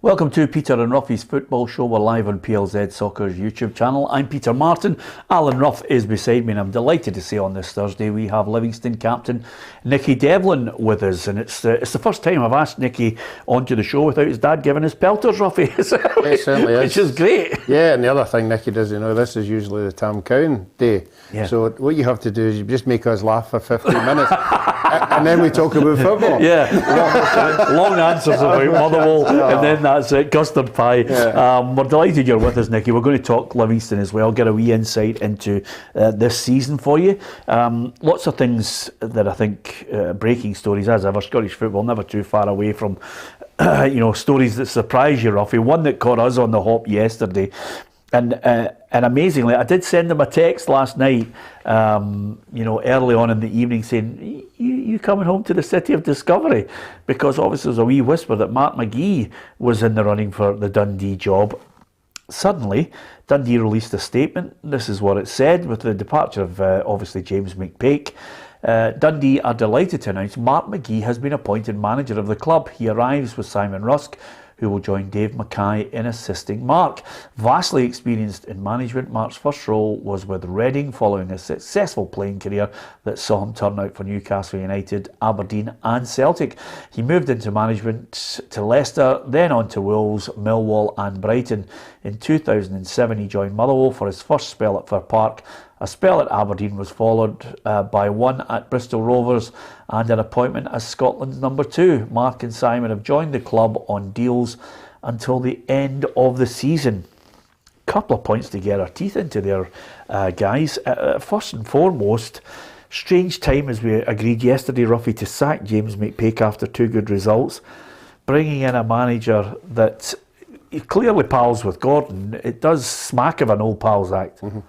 Welcome to Peter and Ruffy's Football Show. We're live on PLZ Soccer's YouTube channel. I'm Peter Martin. Alan Ruff is beside me, and I'm delighted to say on this Thursday we have Livingston captain Nicky Devlin with us. And it's the first time I've asked Nicky onto the show without his dad giving his pelters, Ruffy. It certainly is. Which is great. Yeah, and the other thing Nicky does, this is usually the Tam Cowan day. Yeah. So what you have to do is you just make us laugh for 15 minutes and then we talk about football. Yeah, long answers about Motherwell, and then that's it, custard pie. Yeah. We're delighted you're with us, Nicky. We're going to talk Livingston as well, get a wee insight into this season for you. Lots of things that I think, breaking stories as ever, Scottish football never too far away from stories that surprise you, Ruffy. One that caught us on the hop yesterday. And amazingly, I did send them a text last night, early on in the evening saying, you coming home to the city of discovery? Because obviously there's a wee whisper that Mark McGee was in the running for the Dundee job. Suddenly, Dundee released a statement. This is what it said: with the departure of, obviously, James McPake, Dundee are delighted to announce Mark McGee has been appointed manager of the club. He arrives with Simon Rusk, who will join Dave Mackay in assisting Mark. Vastly experienced in management, Mark's first role was with Reading following a successful playing career that saw him turn out for Newcastle United, Aberdeen and Celtic. He moved into management to Leicester, then on to Wolves, Millwall and Brighton. In 2007 he joined Motherwell for his first spell at Fir Park. A spell at Aberdeen was followed by one at Bristol Rovers and an appointment as Scotland's number 2. Mark and Simon have joined the club on deals until the end of the season. Couple of points to get our teeth into there, guys. First and foremost, strange time, as we agreed yesterday, Ruffy, to sack James McPake after 2 good results. Bringing in a manager that clearly pals with Gordon. It does smack of an old pals act. Mm-hmm.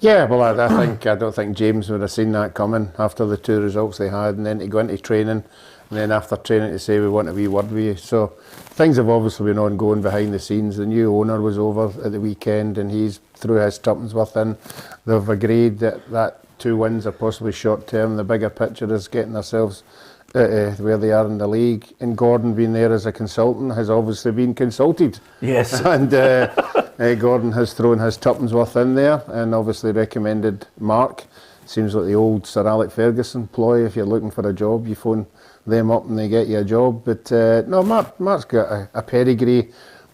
Yeah, well, I don't think James would have seen that coming after the 2 results they had, and then to go into training, and then after training to say we want a wee word with you. So things have obviously been ongoing behind the scenes. The new owner was over at the weekend, and he's threw his tuppence worth in. They've agreed that 2 wins are possibly short term. The bigger picture is getting ourselves where they are in the league. And Gordon, being there as a consultant, has obviously been consulted. Yes. And Gordon has thrown his tuppence worth in there and obviously recommended Mark. Seems like the old Sir Alex Ferguson ploy. If you're looking for a job, you phone them up and they get you a job. But no, Mark's got a pedigree,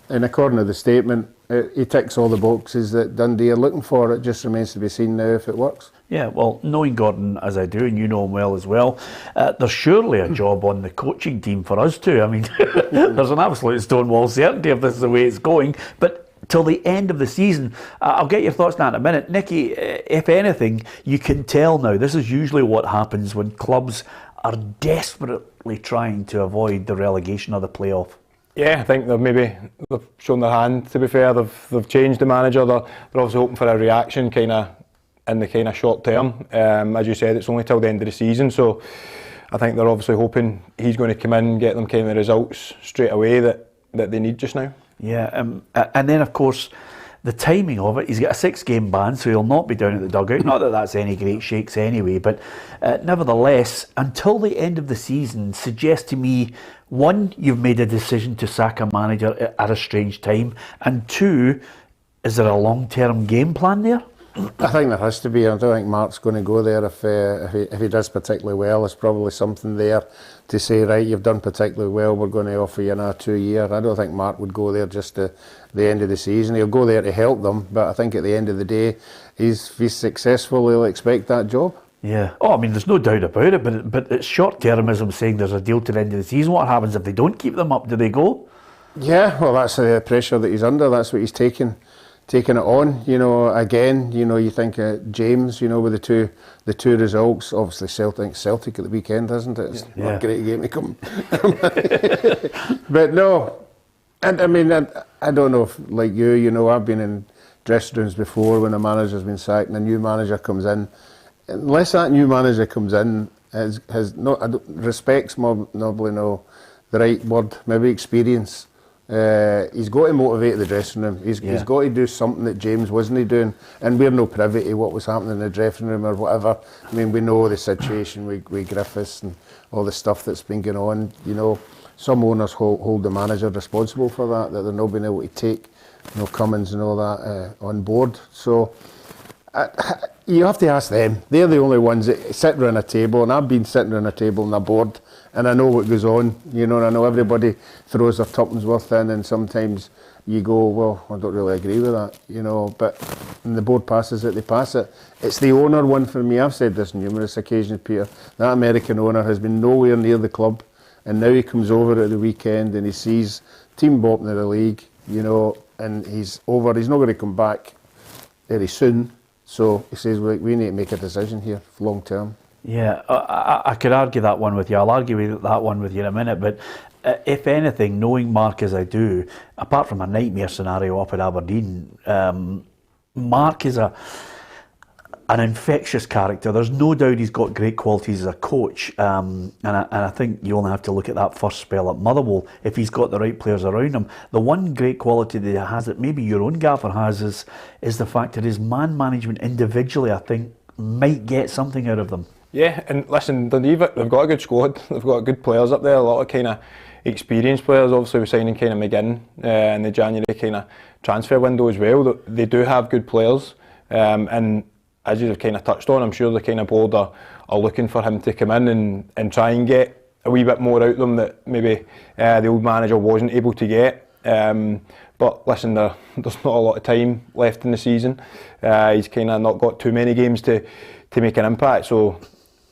and according to the statement, he ticks all the boxes that Dundee are looking for. It just remains to be seen now if it works. Yeah, well, knowing Gordon as I do, and you know him well as well, there's surely a job on the coaching team for us too. I mean, there's an absolute stonewall certainty if this is the way it's going. But till the end of the season, I'll get your thoughts now in a minute. Nicky, if anything, you can tell now, this is usually what happens when clubs are desperately trying to avoid the relegation or the playoff. Yeah, I think they've shown their hand, to be fair. They've changed the manager. They're obviously hoping for a reaction in the short term. As you said, it's only till the end of the season, so I think they're obviously hoping he's going to come in and get them kind of results straight away that they need just now. Yeah, and then of course the timing of it, he's got a 6-game ban, so he'll not be down at the dugout. Not that that's any great shakes anyway, but nevertheless, until the end of the season suggests to me, 1, you've made a decision to sack a manager at a strange time, and 2, is there a long-term game plan there? I think there has to be. I don't think Mark's going to go there if he does particularly well. There's probably something there to say, right, you've done particularly well, we're going to offer you another 2 year. I don't think Mark would go there just to the end of the season. He'll go there to help them, but I think at the end of the day, if he's successful, he'll expect that job. Yeah. Oh, I mean, there's no doubt about it, but it's short-termism saying there's a deal to the end of the season. What happens if they don't keep them up? Do they go? Yeah, well, that's the pressure that he's under. That's what he's taking it on. Again, you think James, with the two results. Obviously, Celtic at the weekend, isn't it? It's not a great game to come. But no, and I mean, I don't know if, like I've been in dressing rooms before when a manager's been sacked and a new manager comes in. Unless that new manager comes in, respect's probably no the right word, maybe experience. He's got to motivate the dressing room. He's got to do something that James wasn't doing, and we're no privy to what was happening in the dressing room or whatever. I mean, we know the situation with Griffiths and all the stuff that's been going on. some owners hold the manager responsible for that they're not being able to take Cummins and all that on board. So you have to ask them. They're the only ones that sit around a table, and I've been sitting around a table on a board, and I know what goes on, and I know everybody throws their tuppence worth in, and sometimes you go, well, I don't really agree with that, but when the board passes it, they pass it. It's the owner one for me. I've said this on numerous occasions, Peter. That American owner has been nowhere near the club, and now he comes over at the weekend and he sees team bottom of the league, and he's over. He's not going to come back very soon. So he says, we need to make a decision here long term. Yeah, I could argue that one with you. I'll argue that one with you in a minute. But if anything, knowing Mark as I do, apart from a nightmare scenario up at Aberdeen, Mark is an infectious character. There's no doubt he's got great qualities as a coach, and I think you only have to look at that first spell at Motherwell if he's got the right players around him. The one great quality that he has that maybe your own gaffer has is the fact that his man management individually, I think, might get something out of them. Yeah, and listen, they've got a good squad. They've got good players up there, a lot of kind of experienced players. Obviously, we're signing kind of McGinn in the January kind of transfer window as well. They do have good players, and as you've kind of touched on, I'm sure the kind of board are looking for him to come in and try and get a wee bit more out of them that maybe the old manager wasn't able to get. But listen, there's not a lot of time left in the season. He's kind of not got too many games to make an impact. So,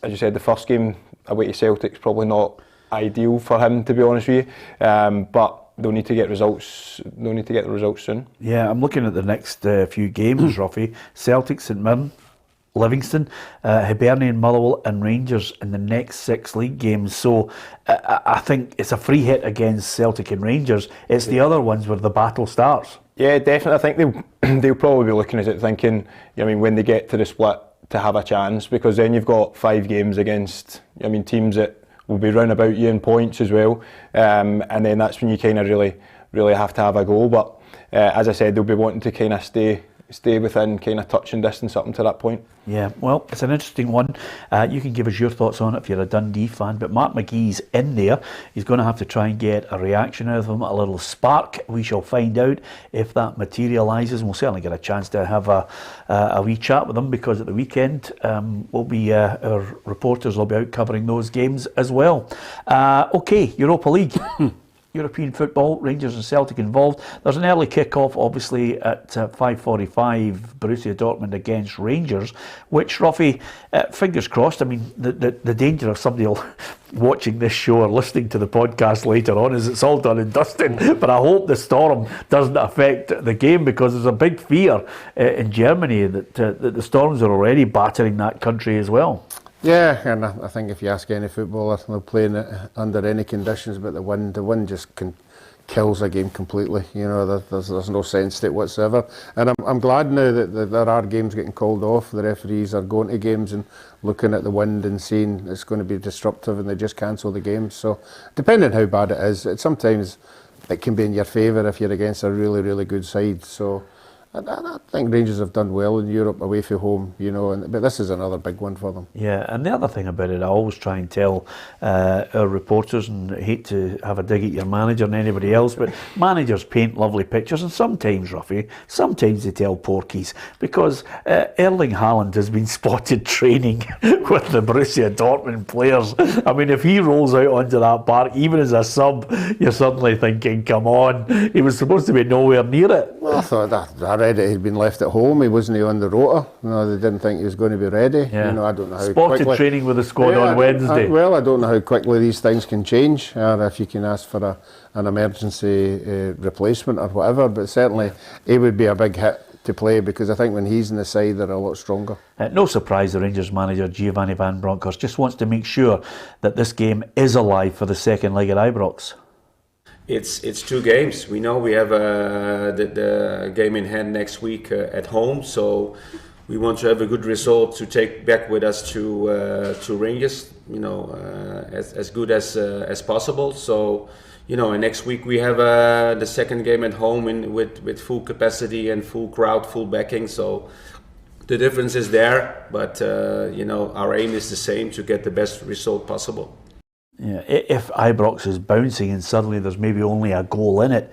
as you said, the first game away to Celtic's probably not ideal for him, to be honest with you. But they'll need to get results. They'll need to get the results soon. Yeah, I'm looking at the next few games, Ruffy. Celtic, St Mirren, Livingston, Hibernian, Motherwell and Rangers in the next 6 league games. So I think it's a free hit against Celtic and Rangers. It's the other ones where the battle starts. Yeah, definitely. I think they'll probably be looking at it thinking, when they get to the split, to have a chance, because then you've got 5 games against teams that will be round about you in points as well, and then that's when you kind of really have to have a goal. But as I said, they'll be wanting to kind of stay within kind of touching distance up until that point. Yeah, well, it's an interesting one. You can give us your thoughts on it if you're a Dundee fan, but Mark McGee's in there. He's going to have to try and get a reaction out of him, a little spark. We shall find out if that materialises, and we'll certainly get a chance to have a wee chat with him, because at the weekend our reporters will be out covering those games as well. Okay, Europa League. European football, Rangers and Celtic involved. There's an early kick-off, obviously, at 5:45, Borussia Dortmund against Rangers, which, Ruffy, fingers crossed, the danger of somebody watching this show or listening to the podcast later on is it's all done and dusted, but I hope the storm doesn't affect the game, because there's a big fear in Germany that the storms are already battering that country as well. Yeah, and I think if you ask any footballer, they'll play in it under any conditions, but the wind just kills a game completely. There's no sense to it whatsoever. And I'm glad now that there are games getting called off. The referees are going to games and looking at the wind and seeing it's going to be disruptive, and they just cancel the games. So depending on how bad it is, sometimes it can be in your favour if you're against a really, really good side. So I think Rangers have done well in Europe away from home, but this is another big one for them. Yeah, and the other thing about it, I always try and tell our reporters, and I hate to have a dig at your manager and anybody else, but managers paint lovely pictures, and sometimes, Ruffy, they tell porkies, because Erling Haaland has been spotted training with the Borussia Dortmund players. If he rolls out onto that park, even as a sub, you're suddenly thinking, come on, he was supposed to be nowhere near it. Well, I thought that he'd been left at home. He wasn't on the rota. They didn't think he was going to be ready. Yeah. I don't know how spotted quickly. Training with the squad on Wednesday. I don't know how quickly these things can change, or if you can ask for an emergency replacement or whatever. But certainly, he would be a big hit to play, because I think when he's in the side, they're a lot stronger. No surprise, the Rangers manager Giovanni Van Bronckhorst just wants to make sure that this game is alive for the second leg at Ibrox. It's 2 games. We know we have the game in hand next week at home, so we want to have a good result to take back with us to Rangers. As good as possible. So, and next week we have the second game at home with full capacity and full crowd, full backing. So the difference is there, but our aim is the same, to get the best result possible. Yeah, if Ibrox is bouncing and suddenly there's maybe only a goal in it,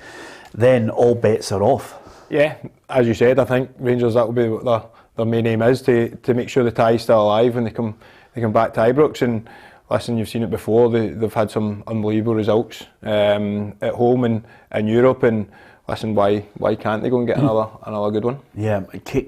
then all bets are off. Yeah, as you said, I think Rangers, that will be what their main aim is, to make sure the tie's still alive when they come back to Ibrox. And listen, you've seen it before. They've had some unbelievable results at home and in Europe. And listen, why can't they go and get another good one? Yeah,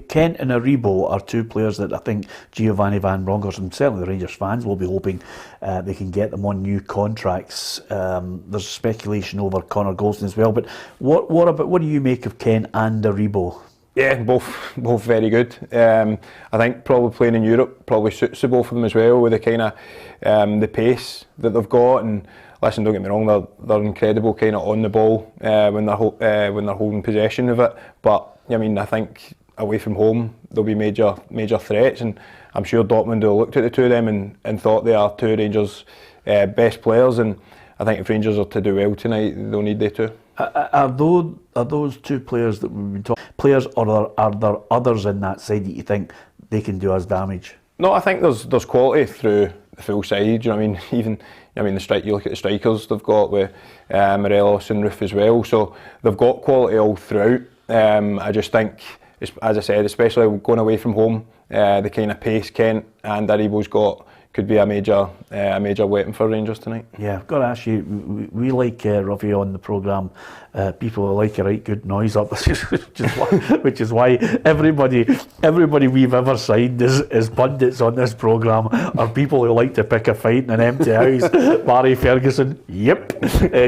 Kent and Aribo are two players that I think Giovanni Van Bronckhorst and certainly the Rangers fans will be hoping they can get them on new contracts. There's speculation over Connor Golston as well. But what do you make of Kent and Aribo? Yeah, both very good. I think probably playing in Europe probably suits the both of them as well, with the kind of the pace that they've got. And listen, don't get me wrong, they're incredible kind of on the ball when they're holding possession of it. But I mean, I think away from home they'll be major threats, and I'm sure Dortmund will looked at the two of them and thought they are two Rangers' best players. And I think if Rangers are to do well tonight, they'll need they two. Are those two players that we've been talking players, or are there others in that side that you think they can do us damage? No, I think there's quality through the full side. You know what I mean? Even you look at the strikers they've got with Morelos and Roof as well. So they've got quality all throughout. I just think, as I said, especially going away from home, the kind of pace Kent and Aribo's got could be a major weapon for Rangers tonight. Yeah, I've got to ask you, we like Ruffy on the programme. People like a right good noise up, which is why everybody we've ever signed as pundits on this programme are people who like to pick a fight in an empty house. Barry Ferguson, yep.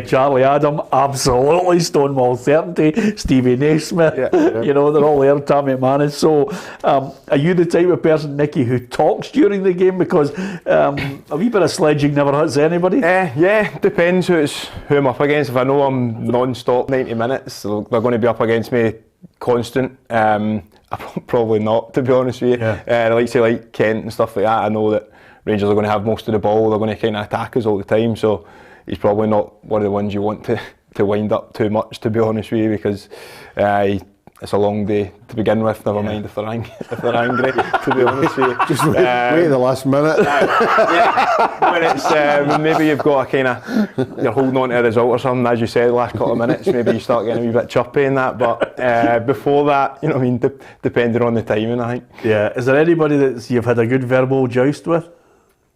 Charlie Adam, absolutely. Stonewall certainty. Stevie Naismith, yeah. You know, they're all there. Tammy Manis. So, are you the type of person, Nicky, who talks during the game? Because a wee bit of sledging never hurts anybody. Yeah, depends who I'm up against. If I know I'm non-stop 90 minutes, so they're going to be up against me constant. Probably not, to be honest with you. Yeah. Like say like Kent and stuff like that, I know that Rangers are going to have most of the ball. They're going to kind of attack us all the time. So he's probably not one of the ones you want to wind up too much, to be honest with you, because it's a long day to begin with. Never mind if they're angry. To be honest with you, just wait the last minute. When it's maybe you've got a kind of, you're holding on to a result or something, as you said, the last couple of minutes, maybe you start getting a wee bit chirpy in that. But before that, you know what I mean, depending on the timing, I think. Yeah. Is there anybody that you've had a good verbal joust with?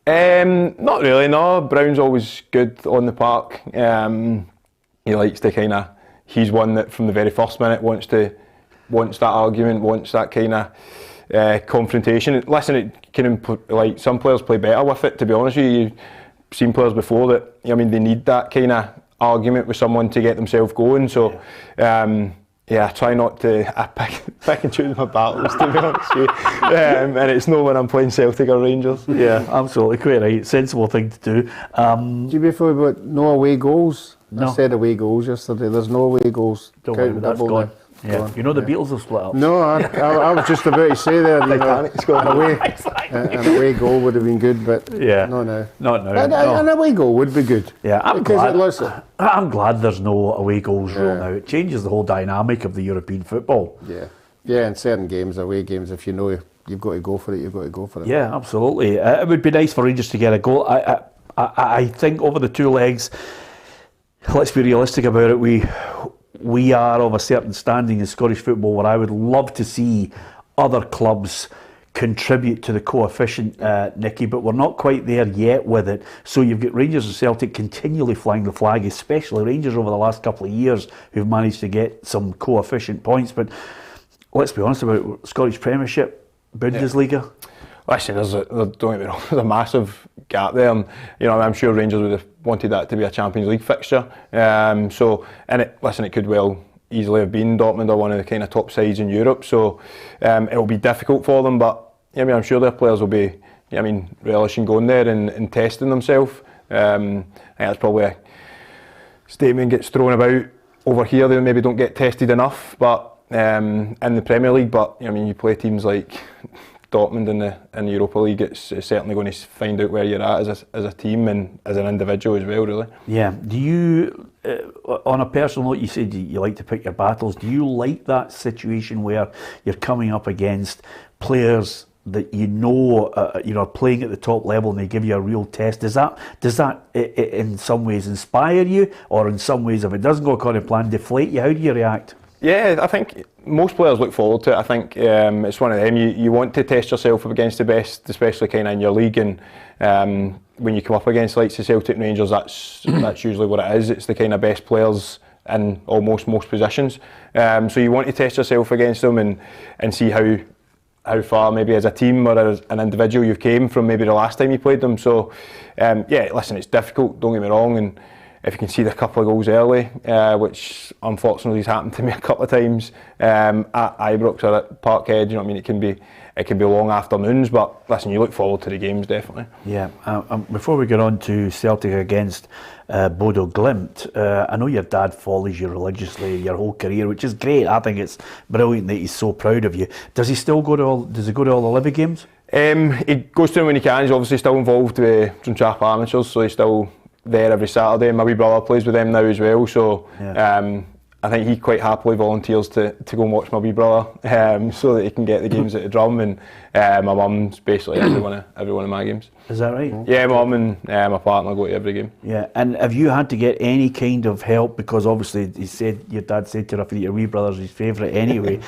Not really. No. Brown's always good on the park. He likes to kind of. He's one that from the very first minute wants that argument, wants that kind of confrontation. Listen, it can like some players play better with it. To be honest with you, you've seen players before that. I mean, they need that kind of argument with someone to get themselves going. So, I try not to pick and choose my battles. To be honest with you, and it's not when I'm playing Celtic or Rangers. Yeah, absolutely, quite right. Sensible thing to do. Do you before about no away goals? No. I said away goals yesterday. There's no away goals. Don't worry, that's gone. Yeah. You know the Beatles have split up. No, I was just about to say there, you know, an away goal would have been good, but not now. Not now. An away goal would be good. Yeah, I'm glad there's no away goals rule now. It changes the whole dynamic of the European football. Yeah, in certain games, away games, if you know you've got to go for it, you've got to go for it. Yeah, absolutely. It would be nice for Rangers to get a goal. I think over the two legs, let's be realistic about it, we are of a certain standing in Scottish football where I would love to see other clubs contribute to the coefficient, Nicky, but we're not quite there yet with it. So you've got Rangers and Celtic continually flying the flag, especially Rangers over the last couple of years who've managed to get some coefficient points. But let's be honest about it, Scottish Premiership, Bundesliga. Listen, don't get me wrong, there's a massive gap there, and you know, I'm sure Rangers would have wanted that to be a Champions League fixture. It could well easily have been Dortmund or one of the kind of top sides in Europe. So it'll be difficult for them, but I mean, I'm sure their players will be, relishing going there and testing themselves. I think that's probably a statement gets thrown about over here. They maybe don't get tested enough, but in the Premier League. But you play teams like Dortmund in the Europa League, it's certainly going to find out where you're at as a team and as an individual as well, really. Yeah. Do you, on a personal note, you said you like to pick your battles. Do you like that situation where you're coming up against players that you're playing at the top level and they give you a real test. Does that in some ways inspire you, or in some ways, if it doesn't go according to plan, deflate you? How do you react? Yeah, I think most players look forward to it. I think it's one of them. You want to test yourself up against the best, especially kind of in your league. And when you come up against like the Celtic and Rangers, that's usually what it is. It's the kind of best players in almost most positions. So you want to test yourself against them and see how far maybe as a team or as an individual you've came from maybe the last time you played them. So yeah, listen, it's difficult, don't get me wrong, and if you can see the couple of goals early, which unfortunately has happened to me a couple of times at Ibrox or at Parkhead, you know what I mean, it can be long afternoons, but listen, you look forward to the games definitely. Yeah, before we get on to Celtic against Bodo Glimt, I know your dad follows you religiously your whole career, which is great. I think it's brilliant that he's so proud of you. Does he go to all the Livy games? He goes to them when he can. He's obviously still involved with Drumchapel Amateurs, so he's still there every Saturday. My wee brother plays with them now as well, so yeah. I think he quite happily volunteers to go and watch my wee brother so that he can get the games at the Drum, and my mum's basically every one of my games. Is that right? Yeah, my mum and my partner go to every game. Yeah, and have you had to get any kind of help, because obviously your dad said to Ruffy that your wee brother's his favourite anyway.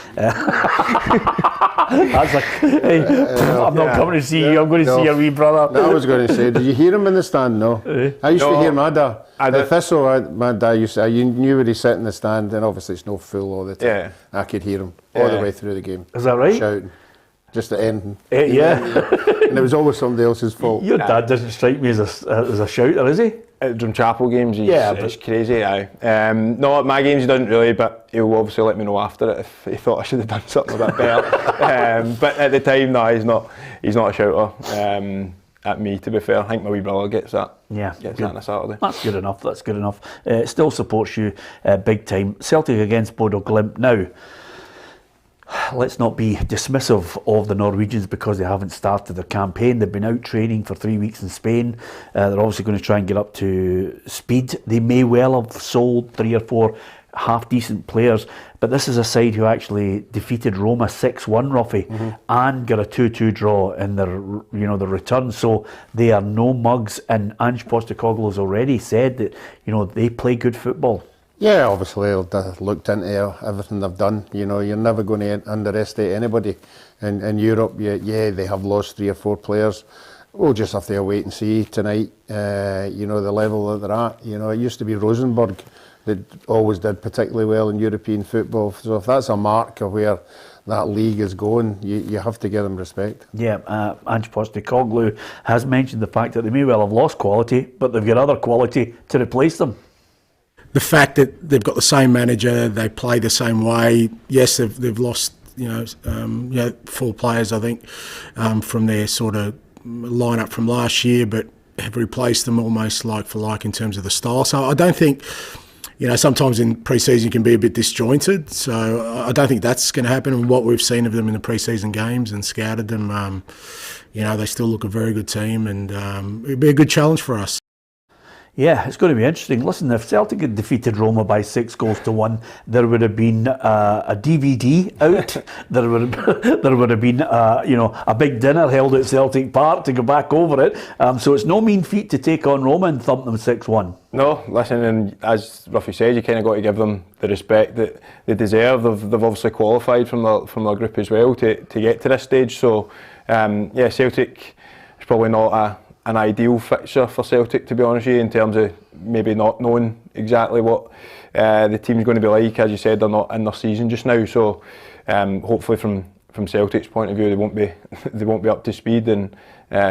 That's like, hey, I'm not coming to see you, I'm going to see your wee brother. No, I was going to say, did you hear him in the stand? No. I used to hear my dad. At Thistle, my dad used to, you knew where he sat in the stand, and obviously it's no full all the time. Yeah. I could hear him all the way through the game. Is that right? Shouting. Just at ending. Yeah. And it was always somebody else's fault. Your dad doesn't strike me as a shouter, is he? At Drumchapel games, it's crazy. No, at my games he doesn't really, but he'll obviously let me know after it if he thought I should have done something a bit better. But at the time, no, he's not a shouter. At me, to be fair, I think my wee brother gets that. Yeah, gets that on a Saturday. That's good enough. That's good enough. It still supports you big time. Celtic against Bodo Glimt now. Let's not be dismissive of the Norwegians because they haven't started their campaign. They've been out training for 3 weeks in Spain. They're obviously going to try and get up to speed. They may well have sold 3 or 4 half-decent players, but this is a side who actually defeated Roma 6-1, Ruffy, and got a 2-2 draw in their return. So they are no mugs, and Ange Postecoglou has already said that they play good football. Yeah, obviously they've looked into everything they've done. You're never going to underestimate anybody in Europe. Yeah, they have lost 3 or 4 players. We'll just have to wait and see tonight. The level that they're at. It used to be Rosenborg that always did particularly well in European football. So if that's a mark of where that league is going, you have to give them respect. Yeah, Ange Postecoglou has mentioned the fact that they may well have lost quality, but they've got other quality to replace them. The fact that they've got the same manager, they play the same way. Yes, they've lost 4 players, I think, from their sort of lineup from last year, but have replaced them almost like for like in terms of the style. So I don't think, sometimes in pre-season can be a bit disjointed. So I don't think that's going to happen. And what we've seen of them in the pre-season games and scouted them, they still look a very good team, and it'd be a good challenge for us. Yeah, it's going to be interesting. Listen, if Celtic had defeated Roma by 6-1, there would have been a DVD out. there would have been a big dinner held at Celtic Park to go back over it. So it's no mean feat to take on Roma and thump them 6-1. No, listen, and as Ruffy said, you kind of got to give them the respect that they deserve. They've obviously qualified from their group as well to get to this stage. So Celtic is probably not an ideal fixture for Celtic, to be honest with you, in terms of maybe not knowing exactly what the team's going to be like. As you said, they're not in their season just now, so hopefully from Celtic's point of view, they won't be up to speed, and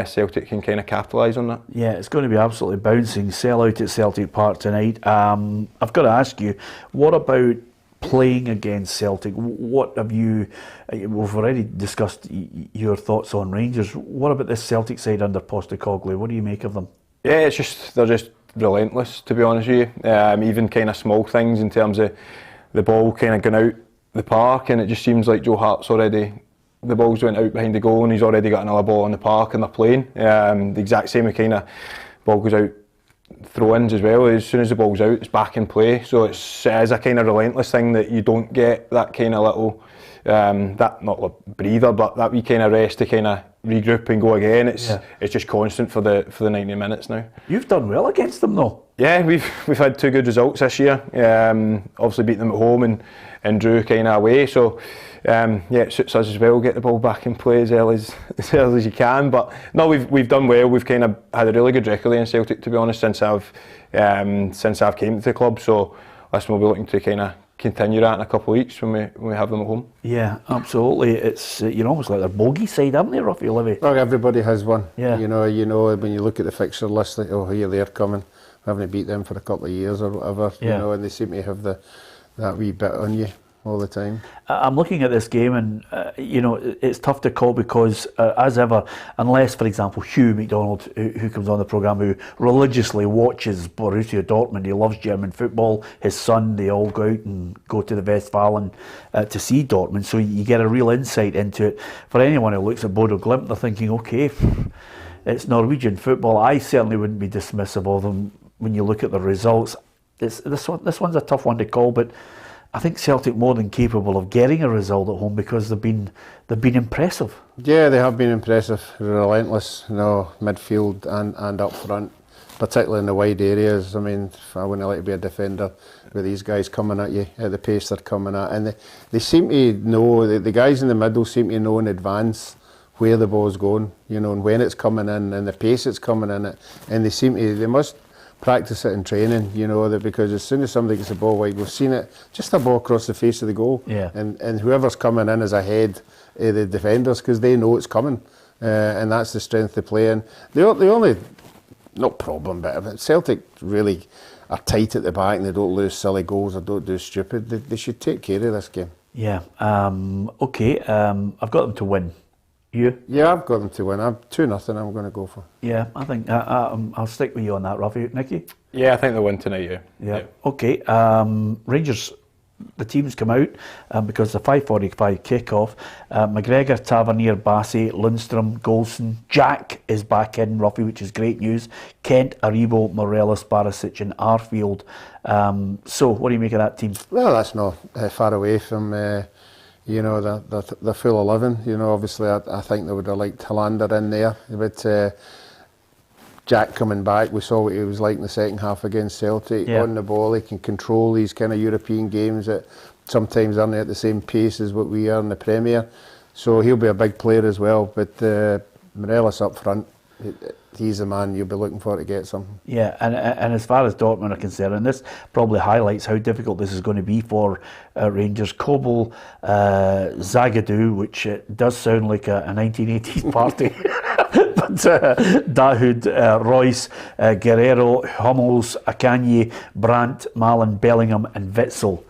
Celtic can kind of capitalise on that. Yeah, it's going to be absolutely bouncing. Sell out at Celtic Park tonight. I've got to ask you, what about playing against Celtic? What have you? We've already discussed your thoughts on Rangers. What about this Celtic side under Postecoglou? What do you make of them? Yeah, they're just relentless, to be honest with you. Even kind of small things in terms of the ball kind of going out the park, and it just seems like Joe Hart's already. The ball's went out behind the goal, and he's already got another ball in the park, and they're playing. The exact same kind of ball goes out. Throw-ins as well. As soon as the ball's out, it's back in play. So it is a kind of relentless thing that you don't get that kind of little that not a breather, but that wee kind of rest to kind of regroup and go again. It's just constant for the 90 minutes now. You've done well against them though. Yeah, we've had 2 good results this year. Obviously beat them at home and drew kind of away. So it suits us as well. Get the ball back in play as early as you can. But no, we've done well. We've kind of had a really good record in Celtic, to be honest, since I've came to the club. So listen, we'll be looking to kind of continue that in a couple of weeks when we have them at home. Yeah, absolutely. It's you're almost like their bogey side, aren't they, Ruffy Livy? Well, everybody has one. Yeah. You know when you look at the fixture list, like, oh, here they're coming. We haven't beat them for a couple of years or whatever. Yeah. You know, and they seem to have that wee bit on you all the time. I'm looking at this game and, it's tough to call because, as ever, unless, for example, Hugh McDonald, who comes on the programme, who religiously watches Borussia Dortmund, he loves German football, his son, they all go out and go to the Westfalen to see Dortmund, so you get a real insight into it. For anyone who looks at Bodo Glimt, they're thinking, okay, it's Norwegian football. I certainly wouldn't be dismissive of them when you look at the results. This one's a tough one to call, but I think Celtic more than capable of getting a result at home because they've been impressive. Yeah, they have been impressive, relentless, midfield and up front, particularly in the wide areas. I mean, I wouldn't like to be a defender with these guys coming at you at the pace they're coming at, and they seem to know. The guys in the middle seem to know in advance where the ball's going, and when it's coming in and the pace it's coming in at, and they must practice it in training, because as soon as somebody gets the ball wide, we've seen it, just a ball across the face of the goal, and whoever's coming in is ahead of the defenders because they know it's coming, and that's the strength they play in. The only, not problem, but Celtic really are tight at the back and they don't lose silly goals or don't do stupid. They should take care of this game. Yeah, okay, I've got them to win. You? Yeah, I've got them to win. I'm 2-0 I'm going to go for. Yeah, I think I'll stick with you on that, Ruffy. Nicky? Yeah, I think they'll win tonight, yeah. Okay, Rangers, the teams come out because the 5:45 kick-off. McGregor, Tavernier, Bassey, Lundstrom, Golson. Jack is back in, Ruffy, which is great news. Kent, Aribo, Morelos, Barisic and Arfield. So, what do you make of that team? Well, that's not far away from... they're full 11. Obviously, I think they would have liked Hollander in there. But Jack coming back, we saw what he was like in the second half against Celtic. Yeah. On the ball, he can control these kind of European games that sometimes aren't at the same pace as what we are in the Premier. So he'll be a big player as well. But Morelos up front, he's the man you'll be looking for to get something. Yeah, and as far as Dortmund are concerned, and this probably highlights how difficult this is going to be for Rangers. Kobel, Zagadou, which does sound like a 1980s party, but Dahoud, Royce, Guerrero, Hummels, Akanji, Brandt, Malen, Bellingham and Witzel.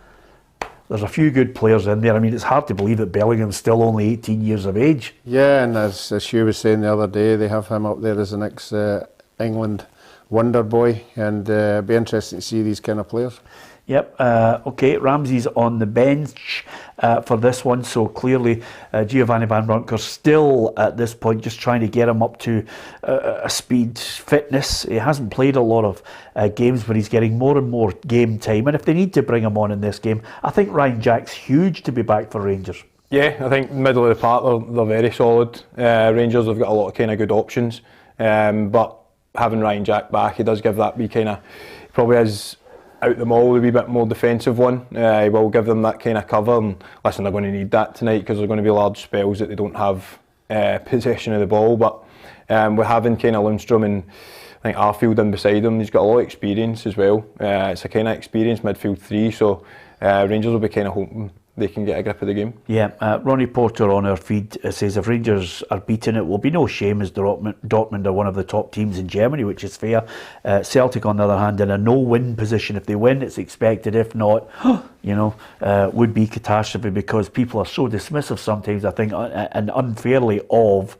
There's a few good players in there. I mean, it's hard to believe that Bellingham's still only 18 years of age. Yeah, and as Hugh was saying the other day, they have him up there as the next England wonder boy, and it'd be interesting to see these kind of players. Yep, okay, Ramsey's on the bench for this one, so clearly Giovanni Van Bronckhorst still at this point just trying to get him up to a speed fitness. He hasn't played a lot of games, but he's getting more and more game time, and if they need to bring him on in this game, I think Ryan Jack's huge to be back for Rangers. Yeah, I think middle of the park they're very solid. Rangers have got a lot of kind of good options, but having Ryan Jack back, he does give that wee kind of, probably has out them all, the wee bit more defensive one. He will give them that kind of cover, and listen, they're going to need that tonight because there's going to be large spells that they don't have possession of the ball, but we're having kind of Lundstrom and I think Arfield in beside him. He's got a lot of experience as well. It's a kind of experienced midfield three, so Rangers will be kind of hoping they can get a grip of the game. Yeah, Ronnie Porter on our feed says if Rangers are beaten, it will be no shame as Dortmund are one of the top teams in Germany, which is fair. Celtic, on the other hand, in a no-win position. If they win, it's expected. If not, would be catastrophe because people are so dismissive sometimes, I think, and unfairly of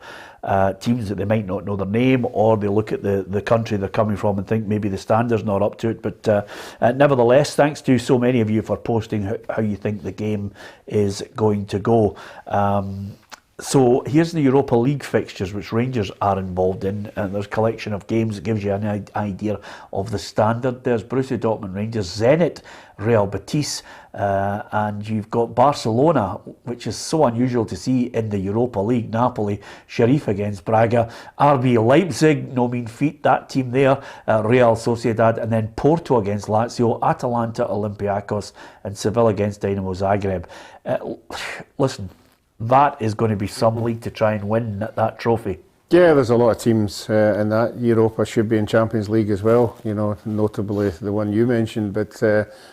teams that they might not know their name, or they look at the country they're coming from and think maybe the standard's not up to it. But nevertheless, thanks to so many of you for posting how you think the game is going to go. So here's the Europa League fixtures which Rangers are involved in, and there's a collection of games that gives you an idea of the standard. There's Borussia Dortmund, Rangers, Zenit, Real Betis, and you've got Barcelona, which is so unusual to see in the Europa League. Napoli, Sheriff against Braga, RB Leipzig, no mean feat, that team there, Real Sociedad, and then Porto against Lazio, Atalanta, Olympiacos, and Seville against Dinamo Zagreb. Listen, that is going to be some league to try and win that trophy. Yeah, there's a lot of teams in that. Europa should be in Champions League as well, you know, notably the one you mentioned. But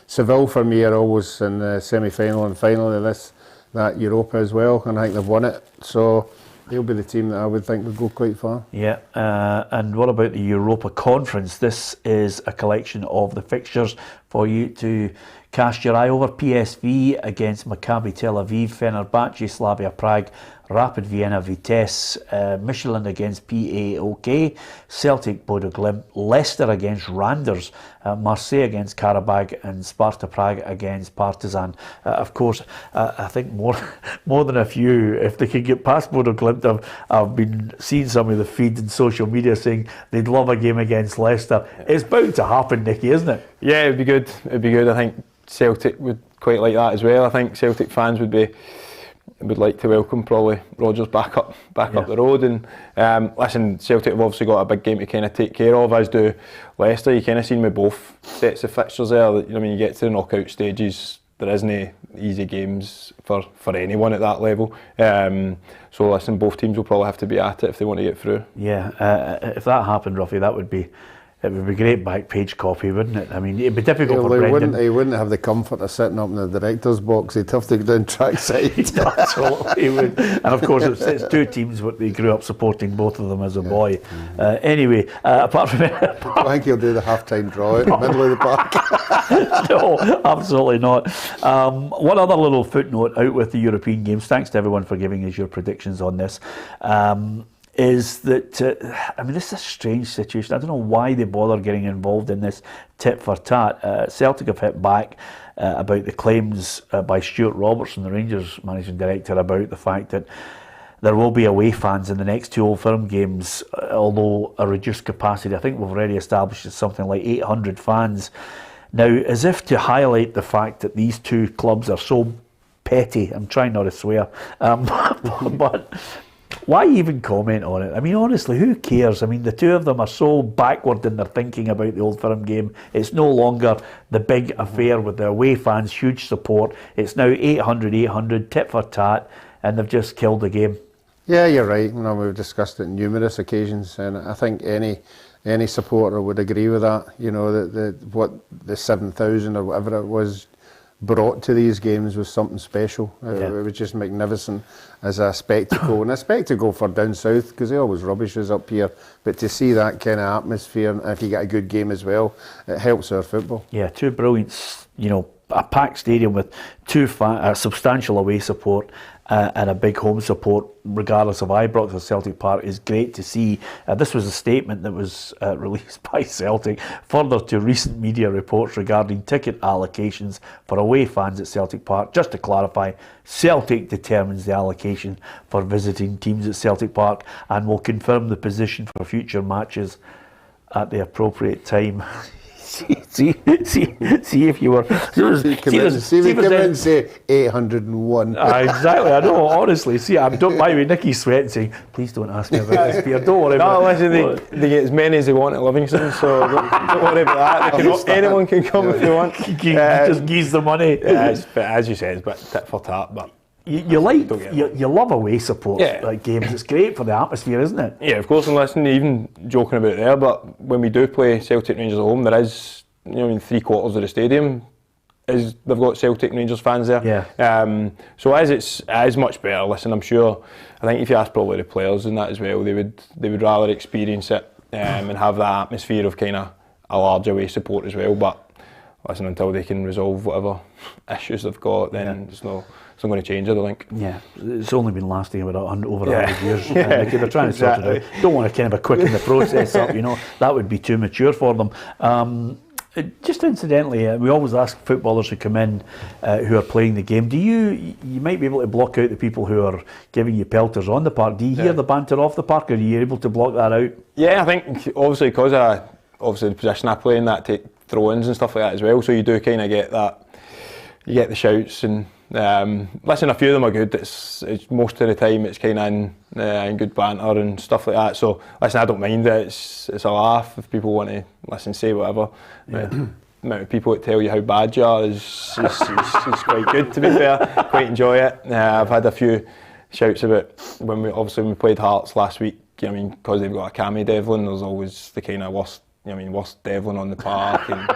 Seville for me are always in the semi-final and final of that Europa as well, and I think they've won it. So they'll be the team that I would think would go quite far. Yeah, and what about the Europa Conference? This is a collection of the fixtures for you to cast your eye over. PSV against Maccabi Tel Aviv, Fenerbahce, Slavia Prague, Rapid Vienna, Vitesse, Michelin against PAOK, Celtic, Bodo Glimt, Leicester against Randers, Marseille against Karabag, and Sparta Prague against Partizan. Of course, I think more than a few, if they can get past Bodo Glimt, I've been seeing some of the feeds in social media saying they'd love a game against Leicester. It's bound to happen, Nicky, isn't it? Yeah, it'd be good. It'd be good. I think Celtic would quite like that as well. I think Celtic fans would like to welcome probably Rodgers back up the road. And listen, Celtic have obviously got a big game to kind of take care of, as do Leicester. You kind of seen with both sets of fixtures there that, you know, when you get to the knockout stages, there isn't easy games for anyone at that level. So listen, both teams will probably have to be at it if they want to get through. Yeah, if that happened, Ruffy, it would be great back page copy, wouldn't it? I mean, it'd be difficult for Brendan. He wouldn't have the comfort of sitting up in the director's box. He'd have to go down trackside. Absolutely, he would. And of course, it's two teams that he grew up supporting, both of them as a boy. Anyway, apart from it, I think he'll do the half-time draw in the middle of the park. No, absolutely not. One other little footnote out with the European games. Thanks to everyone for giving us your predictions on this. Is that, this is a strange situation. I don't know why they bother getting involved in this tit for tat. Celtic have hit back about the claims by Stuart Robertson, the Rangers managing director, about the fact that there will be away fans in the next two Old Firm games, although a reduced capacity. I think we've already established it's something like 800 fans. Now, as if to highlight the fact that these two clubs are so petty, I'm trying not to swear, but why even comment on it? I mean, honestly, who cares? I mean, the two of them are so backward in their thinking about the Old Firm game. It's no longer the big affair with the away fans, huge support. It's now 800, tit for tat, and they've just killed the game. Yeah, you're right. You know, we've discussed it on numerous occasions, and I think any supporter would agree with that. You know, what the 7,000 or whatever it was brought to these games was something special. It was just magnificent as a spectacle, and a spectacle for down south, because they always rubbish us up here. But to see that kind of atmosphere, and if you get a good game as well, it helps our football. Yeah, two brilliant, a packed stadium with substantial away support and a big home support, regardless of Ibrox or Celtic Park, is great to see. This was a statement that was released by Celtic, further to recent media reports regarding ticket allocations for away fans at Celtic Park. Just to clarify, Celtic determines the allocation for visiting teams at Celtic Park and will confirm the position for future matches at the appropriate time. See if you were. See if you come in and say 801. Exactly, I know, honestly. See, don't mind me, Nicky's sweating, saying, please don't ask me about this beer, don't worry about it. Listen, they get as many as they want at Livingston, so don't worry about that. Anyone can come if they want. Just geese the money. Yeah, as you said, it's a bit tit for tat, but you love away support like games. It's great for the atmosphere, isn't it? Yeah, of course. And listen, even joking about it there, but when we do play Celtic Rangers at home, there is, 3/4 of the stadium they've got Celtic Rangers fans there. Yeah. So as it is much better. Listen, I'm sure. I think if you ask probably the players in that as well, they would rather experience it and have that atmosphere of kind of a large away support as well. But listen, until they can resolve whatever issues they've got, then it's not going to change, I don't think. Yeah, it's only been lasting about over 100 years. They're trying to sort it out. Don't want to kind of quicken the process up, that would be too mature for them. Just incidentally, we always ask footballers who come in who are playing the game, you might be able to block out the people who are giving you pelters on the park. Do you hear the banter off the park, or are you able to block that out? Yeah, I think obviously because obviously the position I play in, that take throw-ins and stuff like that as well, so you do kind of get that, you get the shouts, and listen, a few of them are good. It's most of the time it's kind of in good banter and stuff like that, so listen, I don't mind it. It's a laugh if people want to listen, say whatever. The amount of people that tell you how bad you are is quite good, to be fair. Quite enjoy it. I've had a few shouts about when we played Hearts last week. I mean, because they've got a Cammy Devlin, there's always the kind of worst Devlin on the park and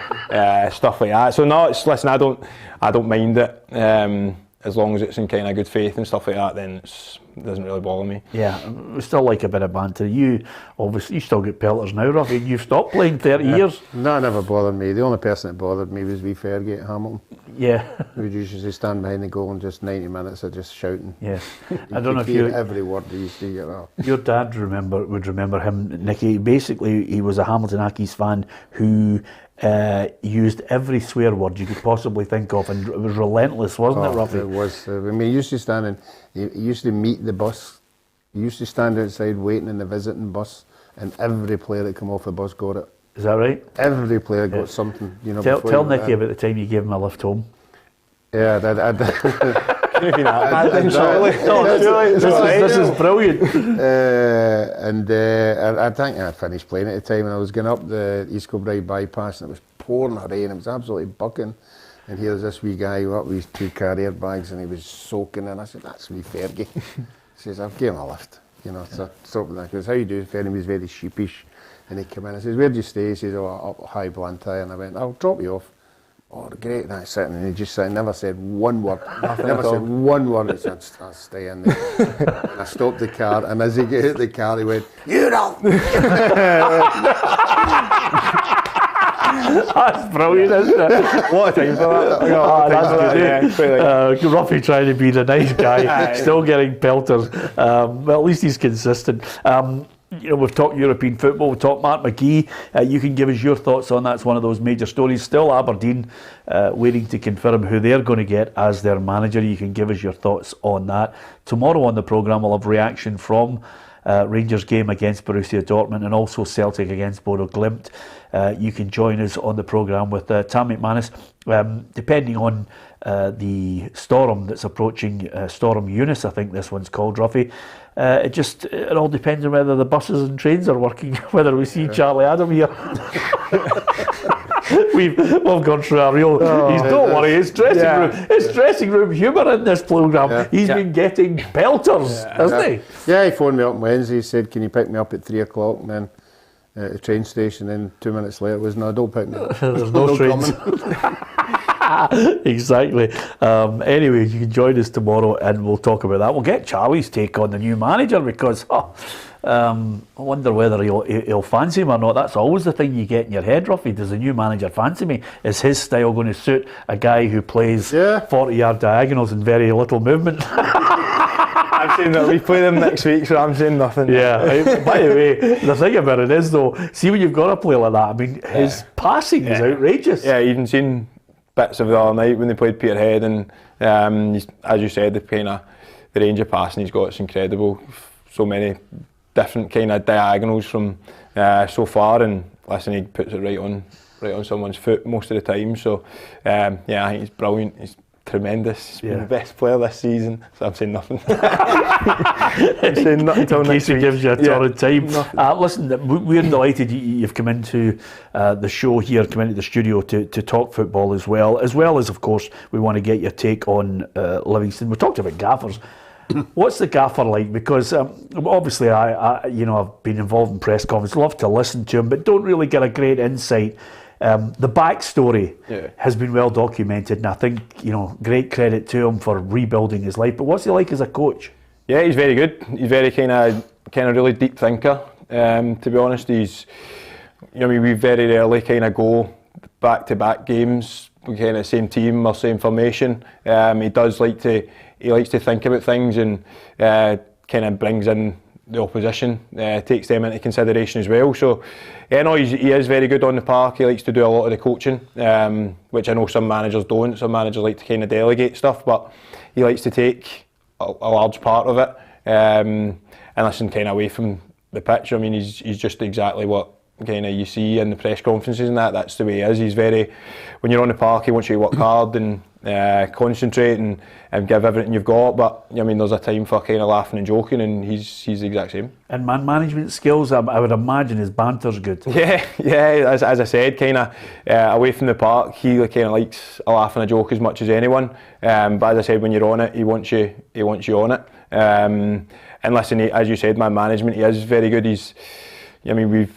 stuff like that. So no, listen, I don't mind it. As long as it's in kind of good faith and stuff like that, then it doesn't really bother me. Yeah, we still like a bit of banter. You still get pelters now, Ruffy. You've stopped playing 30 years. No, it never bothered me. The only person that bothered me was wee Fergie at Hamilton. Yeah. We'd usually stand behind the goal and just 90 minutes of just shouting. Yeah. I don't know if you every word he used to get out. Your dad would remember him, Nicky. Basically, he was a Hamilton Accies fan who used every swear word you could possibly think of, and it was relentless, wasn't it, Ruffy? It was. I mean, he used to stand in, he used to meet the bus. He used to stand outside waiting in the visiting bus, and every player that come off the bus got it. Is that right? Every player got something. You know. Tell Nicky about the time you gave him a lift home. Yeah, I did. This is brilliant. I think I finished playing at the time, and I was going up the East Kilbride bypass, and it was pouring rain. It was absolutely bucking. And here's this wee guy up with his 2 carrier bags, and he was soaking. And I said, "That's wee Fergie." He says, "I've given him a lift." You know, so stop with that. He goes, "How you do?" Fergie was very sheepish, and he came in. I says, "Where do you stay?" He says, "Oh, up High Blantyre." And I went, "I'll drop you off." Oh, great, that's sitting, and he just said, never said one word. Never said one word. He said, "I'll stay in there." And I stopped the car, and as he got out the car, he went, "You don't." That's brilliant, isn't it? What a time for that. That's good. Ruffy trying to be the nice guy, still getting pelters. Well, at least he's consistent. We've talked European football, we've talked Mark McGee. You can give us your thoughts on that. It's one of those major stories. Still Aberdeen waiting to confirm who they're going to get as their manager. You can give us your thoughts on that. Tomorrow on the programme we'll have reaction from Rangers game against Borussia Dortmund, and also Celtic against Bodo Glimt. You can join us on the programme with Tam McManus. Depending on the storm that's approaching, Storm Eunice, I think this one's called, Ruffy. It all depends on whether the buses and trains are working, whether we see Charlie Adam here. We've gone through a real. Don't worry, his dressing room humour in this programme. Yeah. He's been getting pelters, hasn't he? Yeah, he phoned me up on Wednesday. He said, "Can you pick me up at 3 o'clock?" And then at the train station. And 2 minutes later, it was, "No, don't pick me up." There's no trains. Exactly. Anyway, you can join us tomorrow and we'll talk about that. We'll get Charlie's take on the new manager, because I wonder whether he'll fancy him or not. That's always the thing you get in your head, Ruffy. Does the new manager fancy me? Is his style going to suit a guy who plays 40-yard diagonals and very little movement? I'm saying that we play them next week, so I'm saying nothing. Yeah. By the way, the thing about it is, though, see, when you've got a player like that, I mean, his passing is outrageous. Yeah, even seen bits of the other night when they played Peterhead, and as you said, the range of passing he's got is incredible. So many different kind of diagonals from so far, and listen, he puts it right on someone's foot most of the time. So I think he's brilliant. He's tremendous. He's been the best player this season, so I'm saying nothing. I'm saying nothing until next week. Gives you a torrid time. Listen, we're delighted you've come into the show here, come into the studio to talk football as well as of course we want to get your take on Livingston. We talked about gaffers. What's the gaffer like? Because obviously I've been involved in press conferences, love to listen to him, but don't really get a great insight. The backstory has been well documented, and I think, great credit to him for rebuilding his life. But what's he like as a coach? Yeah, he's very good. He's very kind of really deep thinker. To be honest, he's, we very rarely kind of go back-to-back games. We kind of same team or same formation. He likes to think about things, and kind of brings in the opposition, takes them into consideration as well. So, yeah, no, he is very good on the park. He likes to do a lot of the coaching, which I know some managers don't. Some managers like to kind of delegate stuff, but he likes to take a large part of it. And listen, kind of away from the pitch, I mean, he's just exactly what kind of you see in the press conferences and that's the way he is. He's very, when you're on the park, he wants you to work hard and concentrate and give everything you've got, but I mean, there's a time for kind of laughing and joking, and he's the exact same. And man management skills, I would imagine his banter's good. Yeah, as I said, kind of away from the park, he kind of likes a laugh and a joke as much as anyone. But as I said, when you're on it, he wants you on it. And listen, as you said, man management, he is very good. We've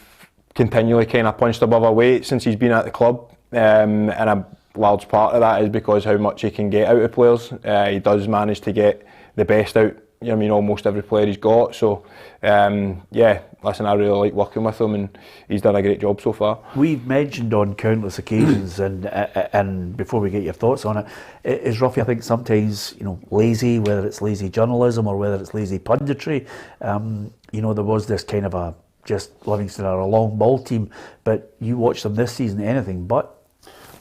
continually kind of punched above our weight since he's been at the club, and a large part of that is because how much he can get out of players. He does manage to get the best out, almost every player he's got. So, listen, I really like working with him, and he's done a great job so far. We've mentioned on countless occasions, and before we get your thoughts on it, is Ruffy, I think, sometimes lazy, whether it's lazy journalism or whether it's lazy punditry. There was this kind of just Livingston are a long ball team, but you watch them this season, anything but.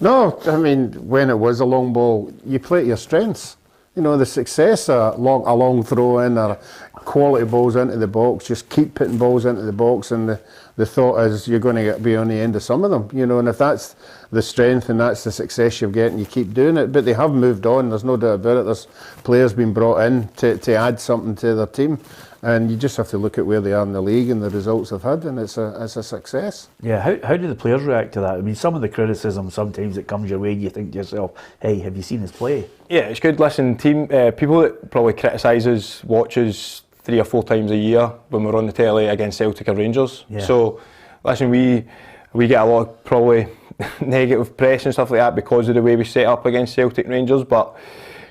No, I mean, when it was a long ball, you play to your strengths. The success of a long throw in or quality balls into the box, just keep putting balls into the box, and the thought is you're going to be on the end of some of them. And if that's the strength and that's the success you're getting, you keep doing it. But they have moved on, there's no doubt about it. There's players being brought in to add something to their team. And you just have to look at where they are in the league and the results they've had, and it's a success. Yeah, how do the players react to that? I mean, some of the criticism sometimes that comes your way, and you think to yourself, hey, have you seen us play? Yeah, it's good. Listen, people that probably criticise us watch us 3 or 4 times a year when we're on the telly against Celtic or Rangers. Yeah. So, listen, we get a lot of probably negative press and stuff like that because of the way we set up against Celtic and Rangers, but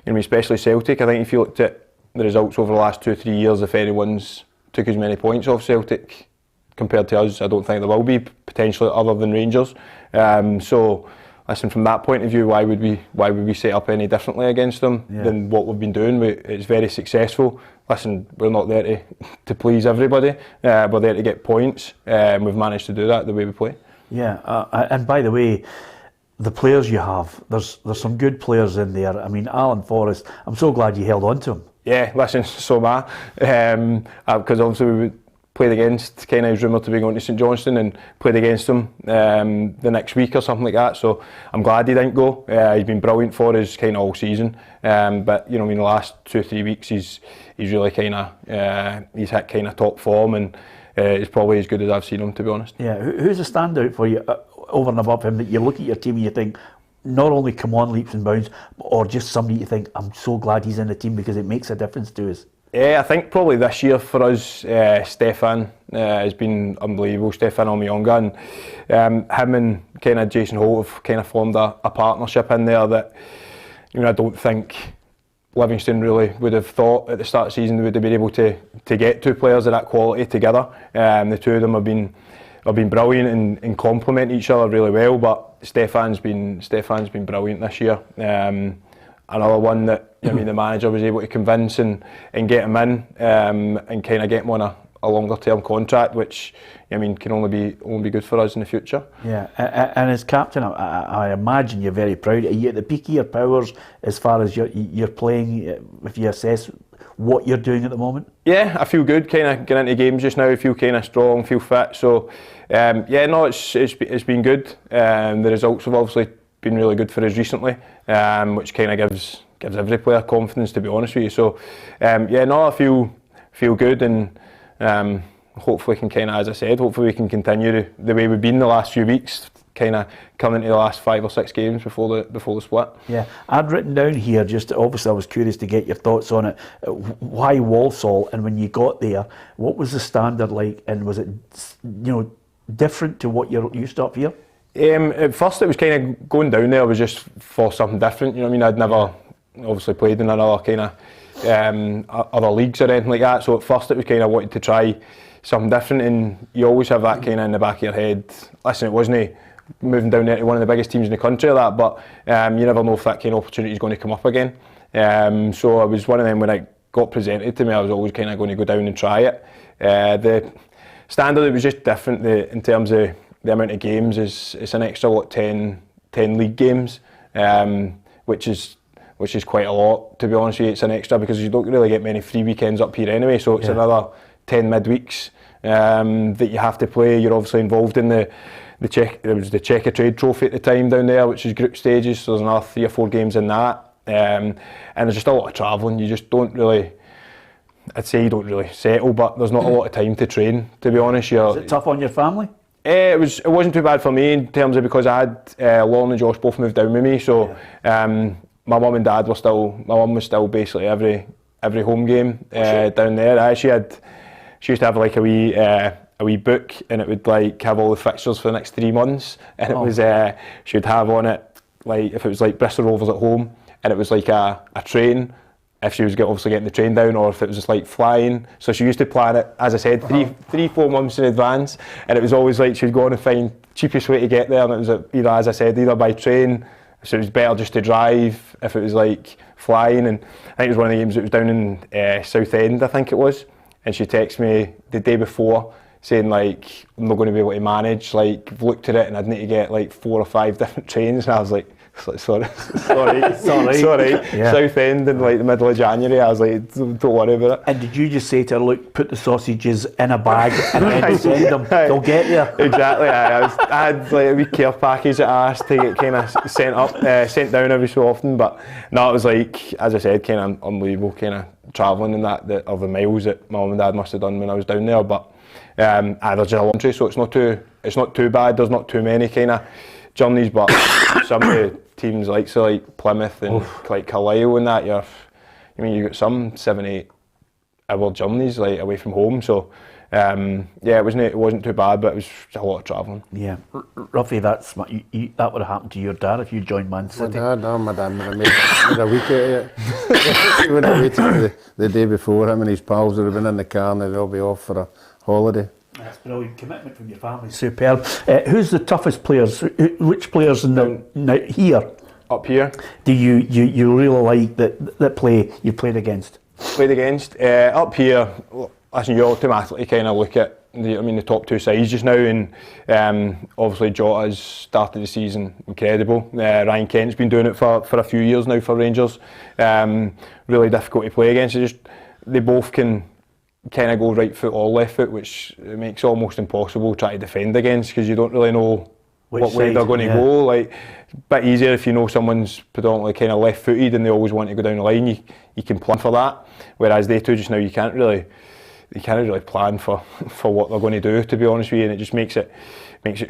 especially Celtic, I think if you looked at the results over the last 2 or 3 years, if anyone's took as many points off Celtic compared to us, I don't think there will be, potentially, other than Rangers. So, listen, from that point of view, why would we set up any differently against them than what we've been doing? It's very successful. Listen, we're not there to please everybody. We're there to get points. We've managed to do that the way we play. Yeah, and by the way, the players you have, there's some good players in there. I mean, Alan Forrest, I'm so glad you held on to him. Yeah, listen, so am I. Because obviously we played against, he was rumoured to be going to St Johnstone, and played against him the next week or something like that. So I'm glad he didn't go. He's been brilliant for us all season. But the last 2 or 3 weeks he's really he's hit top form, and he's probably as good as I've seen him, to be honest. Yeah, who's a standout for you over and above him that you look at your team and you think, not only come on leaps and bounds, or just somebody you think, I'm so glad he's in the team because it makes a difference to us? Yeah, I think probably this year for us, Stefan has been unbelievable. Stefan Omiyonga, and him and Jason Holt have formed a partnership in there that I don't think Livingston really would have thought at the start of the season they would have been able to get 2 players of that quality together. The 2 of them have been brilliant and complement each other really well. But Stefan's been brilliant this year. Another one that the manager was able to convince and get him in and get him on a longer term contract, which can only be good for us in the future. Yeah, and as captain, I imagine you're very proud. Are you at the peak of your powers as far as you're playing? If you assess what you're doing at the moment? Yeah, I feel good. Getting into games just now. I feel strong, feel fit. So it's been good. The results have obviously been really good for us recently, which gives every player confidence, to be honest with you. So I feel good, and hopefully as I said, hopefully we can continue the way we've been the last few weeks, coming into the last 5 or 6 games before the split. Yeah, I'd written down here, just obviously I was curious to get your thoughts on it. Why Walsall, and when you got there, what was the standard like, and was it different to what you're used to up here? At first it was going down there was just for something different. I'd never obviously played in another other leagues or anything like that. So at first it was wanted to try something different, and you always have that in the back of your head. Listen, it wasn't moving down there to one of the biggest teams in the country or that, but you never know if that opportunity is going to come up again. So it was one of them when I got presented to me, I was always kind of going to go down and try it. The standard, it was just different in terms of the amount of games. It's an extra 10 league games, which is quite a lot, to be honest with you. It's an extra because you don't really get many free weekends up here anyway, so it's another 10 midweeks that you have to play. You're obviously involved in there was the Checker Trade Trophy at the time down there, which is group stages, so there's another 3 or 4 games in that. And there's just a lot of travelling. You just don't really, I'd say you don't really settle, but there's not a lot of time to train, to be honest. Is it tough on your family? It wasn't too bad for me in terms of, because I had Lauren and Josh both moved down with me, so my mum and dad were still, my mum was still basically every home game down there. She used to have like a wee book, and it would like have all the fixtures for the next 3 months, and it was she would have on it, like if it was like Bristol Rovers at home, and it was like a train, if she was obviously getting the train down, or if it was just like flying. So she used to plan it, as I said, 3-4 months in advance, and it was always like she'd go on and find cheapest way to get there, and it was either, as I said, either by train, so it was better just to drive if it was like flying. And I think it was one of the games that was down in Southend, I think it was, and she texted me the day before saying like, I'm not going to be able to manage, like I've looked at it and I'd need to get like 4 or 5 different trains, and I was like, sorry. Yeah. Southend in like the middle of January. I was like, don't worry about it. And did you just say to her, look, put the sausages in a bag and then send them, they'll get you? Exactly. I had like a wee care package that I asked to get kind of sent down every so often, but no, it was like, as I said, kind of unbelievable kind of travelling and that of the miles that my mum and dad must have done when I was down there. But there's just a laundry, so it's not too bad. There's not too many kind of journeys, but some of the teams like Plymouth and like Carlisle and that, you got some 7-8 hour journeys like away from home. So it wasn't too bad, but it was just a lot of travelling. Yeah, roughly that would have happened to your dad if you joined Man City. My dad would have made a week out of it. He wouldn't have waited the day before. Him and his pals would have been in the car and they'd all be off for a holiday. That's brilliant commitment from your family. Superb. Who's the toughest players? Which players here? Up here. Do you really like that you played against? Played against up here. Listen, you automatically kind of look at the top 2 sides just now, and obviously Jota's started the season incredible. Ryan Kent's been doing it for a few years now for Rangers. Really difficult to play against. They both can kind of go right foot or left foot, which makes it almost impossible to try to defend against, because you don't really know what way they're going to go. Like, it's a bit easier if you know someone's predominantly kind of left footed and they always want to go down the line. You can plan for that, whereas they two just now you can't really plan for what they're going to do, to be honest with you, and it just makes it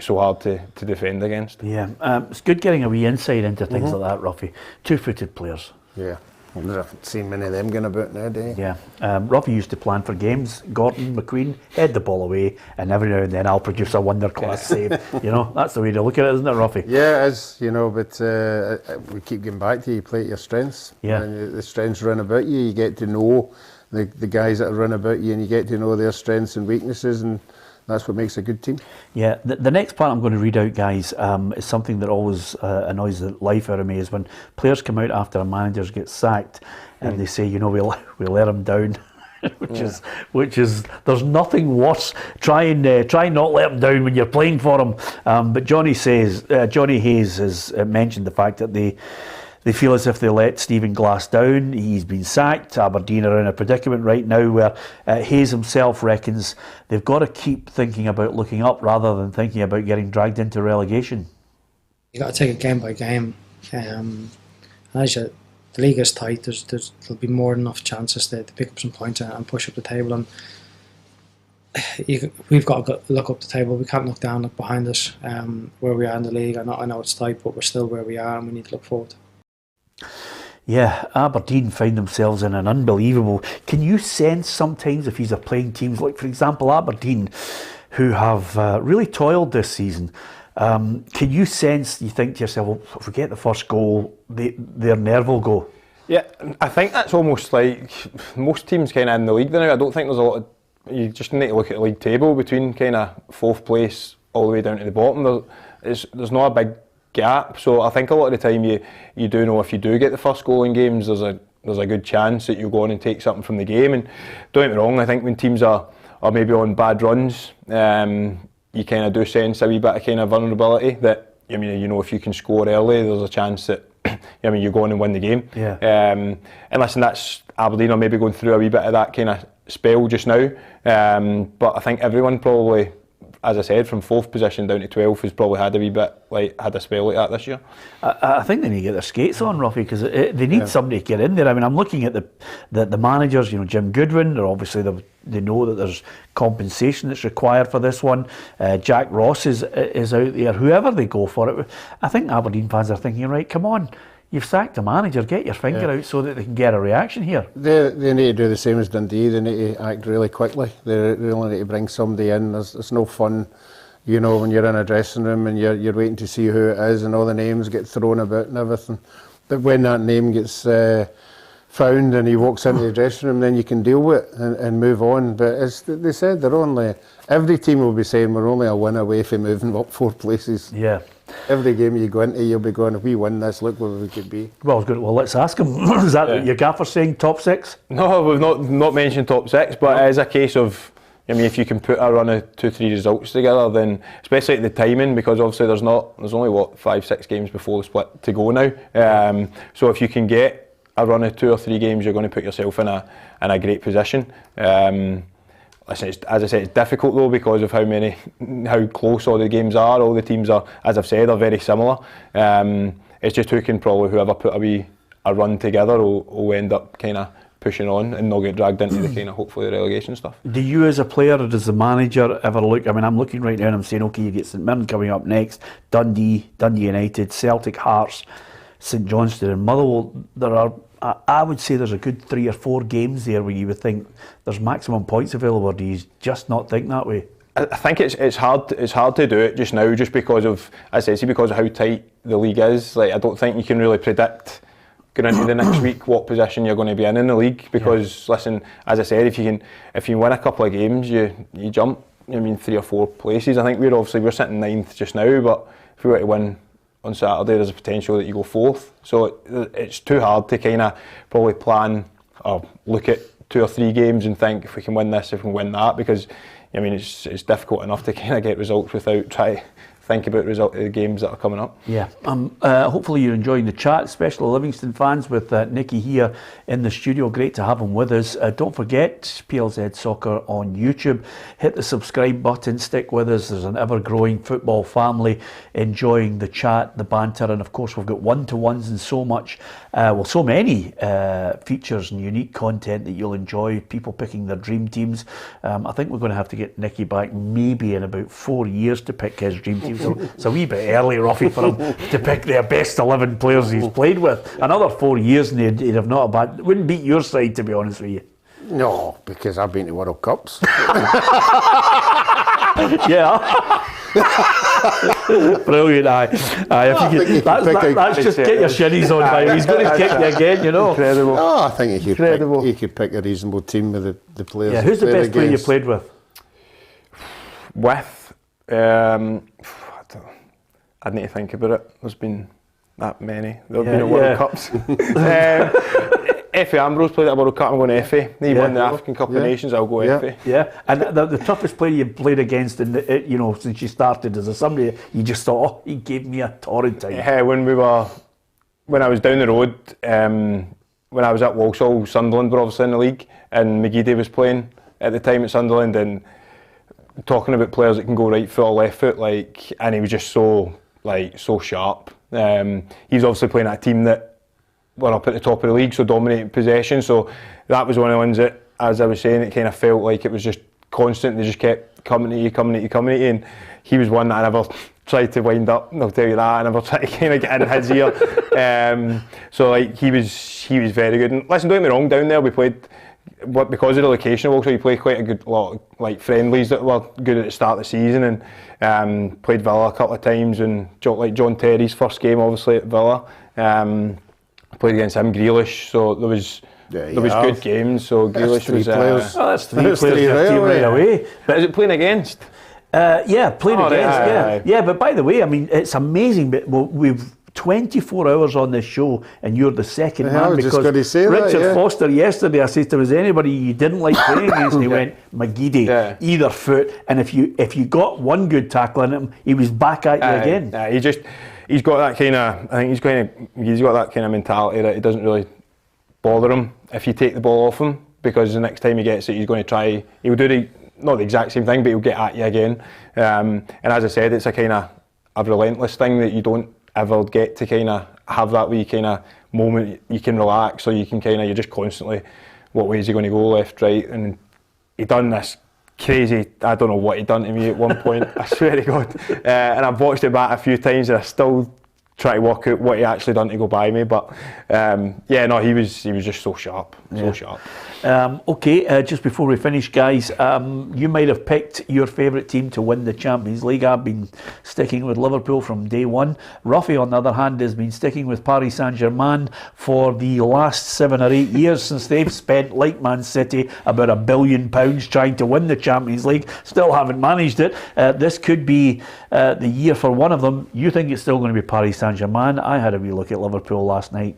so hard to defend against. Yeah, it's good getting a wee insight into things like that, Ruffy. 2-footed players. Yeah. I haven't seen many of them going about nowadays. Yeah, Ruffy used to plan for games. Gordon, McQueen, head the ball away, and every now and then I'll produce a wonder class save. That's the way to look at it, isn't it, Ruffy? Yeah, it is. But we keep getting back to you play to your strengths. Yeah. And the strengths run about you. You get to know the guys that run about you, and you get to know their strengths and weaknesses, and that's what makes a good team. Yeah, the next part I'm going to read out, guys, is something that always annoys the life out of me, is when players come out after a manager gets sacked and they say, we let him down, which is there's nothing worse. Try not let him down when you're playing for him. But Johnny Hayes has mentioned the fact that they feel as if they let Stephen Glass down. He's been sacked. Aberdeen are in a predicament right now where Hayes himself reckons they've got to keep thinking about looking up rather than thinking about getting dragged into relegation. You've got to take it game by game. The league is tight. There'll be more than enough chances to pick up some points and push up the table. And we've got to look up the table. We can't look down, look behind us where we are in the league. I know it's tight, but we're still where we are and we need to look forward. Yeah, Aberdeen find themselves in an unbelievable... Can you sense sometimes if he's playing teams like, for example, Aberdeen, who have really toiled this season, can you sense, you think to yourself, well, if we get the first goal, their nerve will go? Yeah, I think that's almost like most teams kind of in the league now. I don't think there's a lot of... You just need to look at the league table between kind of 4th place all the way down to the bottom. There's not a big gap, so I think a lot of the time you do know if you do get the first goal in games, there's there's a good chance that you'll go on and take something from the game. And don't get me wrong, I think when teams are maybe on bad runs, you kind of do sense a wee bit of kind of vulnerability that, I mean, you know, if you can score early, there's a chance that, I mean, you go on and win the game. Yeah. And listen, that's Aberdeen are maybe going through a wee bit of that kind of spell just now. But I think everyone probably, as I said, from 4th position down to 12th has probably had a wee bit, had a spell like that this year. I think they need to get their skates on, Ruffy, because they need somebody to get in there. I mean, I'm looking at the managers, you know, Jim Goodwin, they're obviously they know that there's compensation that's required for this one. Jack Ross is out there. Whoever they go for it, I think Aberdeen fans are thinking, right, come on, you've sacked a manager, get your finger out so that they can get a reaction here. They need to do the same as Dundee. They need to act really quickly. They really need to bring somebody in. It's no fun, you know, when you're in a dressing room and you're waiting to see who it is and all the names get thrown about and everything. But when that name gets found and he walks into the dressing room, then you can deal with it and move on. But as they said, every team will be saying we're only a win away from moving up 4 places. Yeah. Every game you go into, you'll be going, if we win this, look where we could be. Well, good. Well, let's ask him. Is that your gaffer saying top 6? No, we've not mentioned top 6, but it is a case of, I mean, if you can put a run of 2-3 results together, then especially at the timing, because obviously there's only 5-6 games before the split to go now. So if you can get a run of 2 or 3 games, you're going to put yourself in a great position. Listen, as I said, it's difficult though because of how close all the games are. All the teams are, as I've said, are very similar. It's just whoever put a run together will end up kind of pushing on and not get dragged into the kind of hopefully relegation stuff. Do you as a player or does the manager ever look, I mean, I'm looking right now and I'm saying, okay, you get St Mirren coming up next, Dundee United, Celtic, Hearts, St Johnstone and Motherwell. There are, I would say there's a good 3 or 4 games there where you would think there's maximum points available, or do you just not think that way? I think it's hard to do it just now, just because of, as I say, because of how tight the league is. Like, I don't think you can really predict going into the next week what position you're going to be in the league, because listen, as I said, if you win a couple of games, you jump, I mean, 3 or 4 places. I think we're sitting 9th just now, but if we were to win on Saturday, there's a potential that you go 4th. So it's too hard to kind of probably plan or look at 2 or 3 games and think if we can win this, if we can win that, because I mean it's difficult enough to kind of get results without trying to think about the games that are coming up. Yeah, hopefully you're enjoying the chat, especially Livingston fans, with Nicky here in the studio. Great to have him with us. Don't forget PLZ Soccer on YouTube. Hit the subscribe button, stick with us. There's an ever-growing football family enjoying the chat, the banter, and of course we've got one-to-ones and so much, so many features and unique content that you'll enjoy, people picking their dream teams. I think we're going to have to get Nicky back maybe in about 4 years to pick his dream team. So it's a wee bit early, Ruffy, for him to pick their best 11 players he's played with. Another 4 years and he'd have not a bad, wouldn't beat your side, to be honest with you. No, because I've been to World Cups. Yeah. Brilliant, aye. If you could, that's just get your shinies on, by he's going to kick you again, you know. Incredible. Oh, I think he could pick a reasonable team with the players. Yeah, who's the best player you played with? I'd need to think about it. There's been that many. There have been at World Cups. Effie Ambrose played at a World Cup. I'm going Effie. He won the African Cup of Nations. I'll go Effie. Yeah, and the toughest player you played against, since you started, is there somebody you just thought, oh, he gave me a torrid time? Yeah, when I was down the road, when I was at Walsall, Sunderland were obviously in the league, and McGeady was playing at the time at Sunderland, and talking about players that can go right foot or left foot, and he was just so sharp. He was obviously playing at a team that were up at the top of the league, so dominating possession. So that was one of the ones that, as I was saying, it kind of felt like it was just constant. They just kept coming at you, and he was one that I never tried to wind up. I'll tell you that. I never tried to kind of get in his ear. So he was very good. And listen, don't get me wrong, down there we played. Because of the location, also you play quite a good lot of friendlies that were good at the start of the season, and played Villa a couple of times, and John Terry's first game obviously at Villa, played against him, Grealish, so there was good games. So Grealish was that's three players right away. But is it playing against? Playing against. Yeah, but by the way, I mean it's amazing. But we've 24 hours on this show and you're the second man, I was just because gonna say that, Richard yeah. Foster yesterday, I said to him, was there anybody you didn't like playing against? And he went, McGeady, either foot, and if you got one good tackle in him, he was back at you again. He's got that kind of, I think he's got that kind of mentality that it doesn't really bother him if you take the ball off him, because the next time he gets it, he's going to try, he'll do not the exact same thing, but he'll get at you again. And as I said, it's a kind of a relentless thing that you don't ever get to kind of have that wee kind of moment you can relax, or you can kind of, you're just constantly, what way is he going to go, left, right? And he done this crazy, I don't know what he done to me at one point, I swear to God. And I've watched it back a few times and I still try to work out what he actually done to go by me, but he was just so sharp, so sharp. Okay, just before we finish, guys, you might have picked your favourite team to win the Champions League. I've been sticking with Liverpool from day one. Ruffy, on the other hand, has been sticking with Paris Saint-Germain for the last 7 or 8 years, since they've spent, like Man City, about £1 billion trying to win the Champions League. Still haven't managed it. This could be the year for one of them. You think it's still going to be Paris Saint-Germain? I had a wee look at Liverpool last night.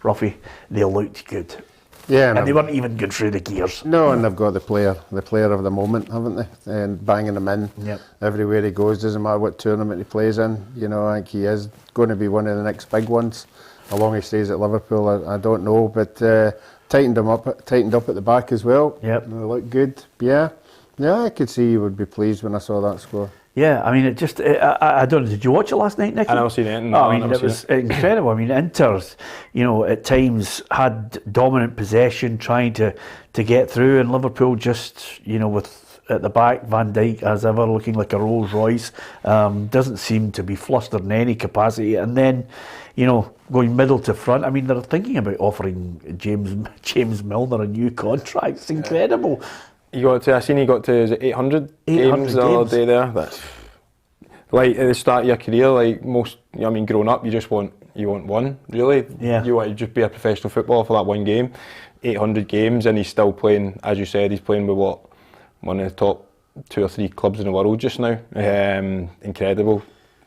Ruffy, they looked good. Yeah, and they weren't even good through the gears. No, and they've got the player of the moment, haven't they? And banging them in everywhere he goes. Doesn't matter what tournament he plays in. You know, I think he is going to be one of the next big ones. How long he stays at Liverpool, I don't know. But tightened up at the back as well. Yep, they look good. Yeah, I could see you would be pleased when I saw that score. Yeah, I mean, it just, I don't know, did you watch it last night, Nicky? I never seen it. No, I mean, it was incredible. I mean, Inter, at times had dominant possession, trying to get through, and Liverpool just, with at the back, Van Dijk, as ever, looking like a Rolls Royce, doesn't seem to be flustered in any capacity, and then, going middle to front. I mean, they're thinking about offering James Milner a new contract. It's incredible. I seen he got to, is it 800 games the other day there? That's, like, at the start of your career, like most, growing up, you want one, really. Yeah. You want to just be a professional footballer for that one game. 800 games, and he's still playing, as you said, he's playing with one of the top 2 or 3 clubs in the world just now. Incredible.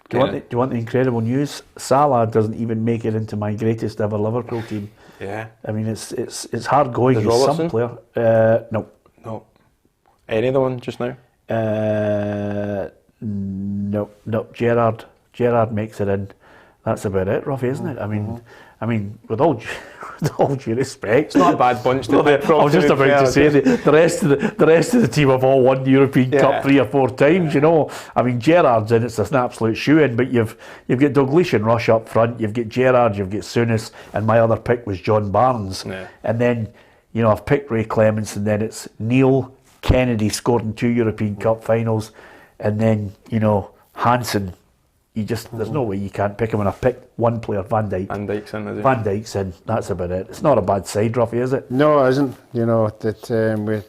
Do you want the incredible news? Salah doesn't even make it into my greatest ever Liverpool team. Yeah. I mean, it's hard going. Is He's Robertson? some player. No. Any other one just now? No. Gerrard makes it in. That's about it, Ruffy, isn't it? I mean, with all due respect, it's not a bad bunch. I was just about to say the rest of the team have all won the European Cup 3 or 4 times. I mean, Gerrard's in. It's an absolute shoe-in. But you've got Dalglish and Rush up front. You've got Gerrard. You've got Souness, and my other pick was John Barnes. Yeah. And then I've picked Ray Clements, and then it's Neil. Kennedy scored in 2 European Cup finals, and then Hansen. There's no way you can't pick him. And I've picked one player, Van Dijk. Van Dijk's in, is he? Van Dijk's in. That's about it. It's not a bad side, Ruffy, is it? No, it isn't.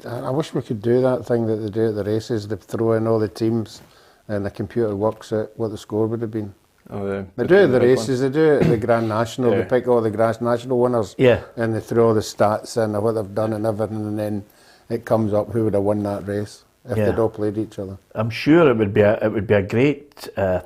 I wish we could do that thing that they do at the races. They throw in all the teams, and the computer works out what the score would have been. They do it at the races. They do it at the Grand National. They pick all the Grand National winners. Yeah. And they throw all the stats in of what they've done and everything, and then it comes up who would have won that race if they'd all played each other. I'm sure it would be a great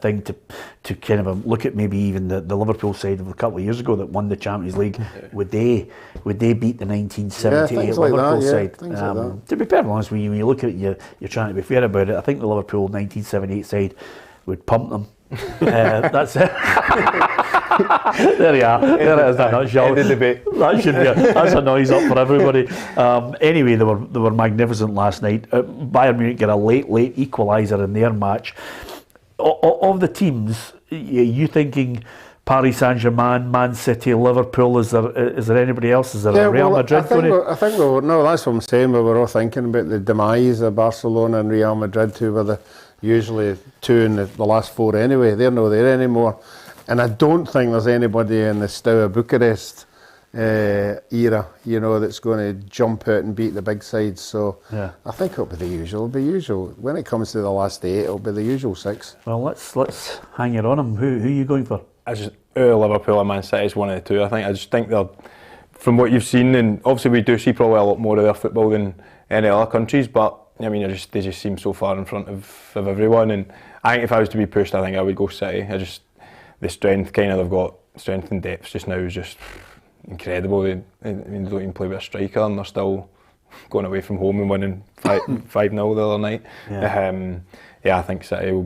thing to kind of look at, maybe even the Liverpool side of a couple of years ago that won the Champions League. Would they beat the 1978 Liverpool side? Things like that. To be perfectly honest with you, when you look at it, you're trying to be fair about it. I think the Liverpool 1978 side would pump them. That's it. There you are. There it is. That nutshell. That should be. That's a noise up for everybody. Anyway, they were magnificent last night. Bayern Munich got a late equaliser in their match. Of the teams, you thinking Paris Saint-Germain, Man City, Liverpool? Is there anybody else? Is there a Real Madrid? I think we were. No, that's what I'm saying. We were all thinking about the demise of Barcelona and Real Madrid, who were usually 2 in the last 4 anyway. They're not there anymore. And I don't think there's anybody in the Steaua Bucharest era, that's going to jump out and beat the big sides. So I think it'll be the usual. It'll be usual. When it comes to the last 8, it'll be the usual 6. Well, let's hang it on them. Who are you going for? Liverpool and Man City is one of the 2. I just think they're, from what you've seen, and obviously we do see probably a lot more of their football than any other countries, but I mean, they just seem so far in front of everyone. And I think if I was to be pushed, I think I would go City. the strength kind of they've got, strength and depth just now is just incredible. They don't even play with a striker and they're still going away from home and winning 5-0 the other night. I think City will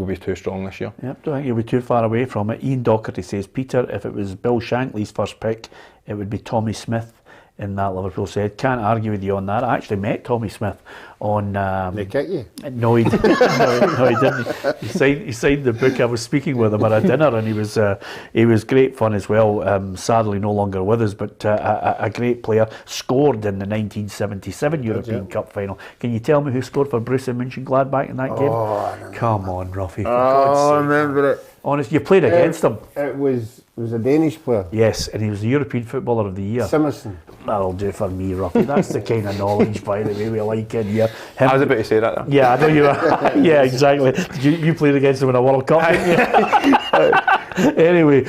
be too strong this year. Yep, don't think you'll be too far away from it. Ian Docherty says, Peter, if it was Bill Shankly's first pick, it would be Tommy Smith in that Liverpool side. Can't argue with you on that. I actually met Tommy Smith on... They kick you? No, he didn't. no, he didn't. He signed the book. I was speaking with him at a dinner and he was great fun as well. Sadly no longer with us, but a great player. Scored in the 1977 European Cup final. Can you tell me who scored for Borussia Mönchengladbach in that game? Come on, Ruffy. I remember it. Honest, you played against him. It was a Danish player. Yes, and he was the European Footballer of the Year. Simerson. That'll do for me, Ruffy. That's the kind of knowledge, by the way, we like in here. I was about to say that though. Yeah, I know you are. Yeah, exactly. You played against him in a World Cup, didn't you? Anyway,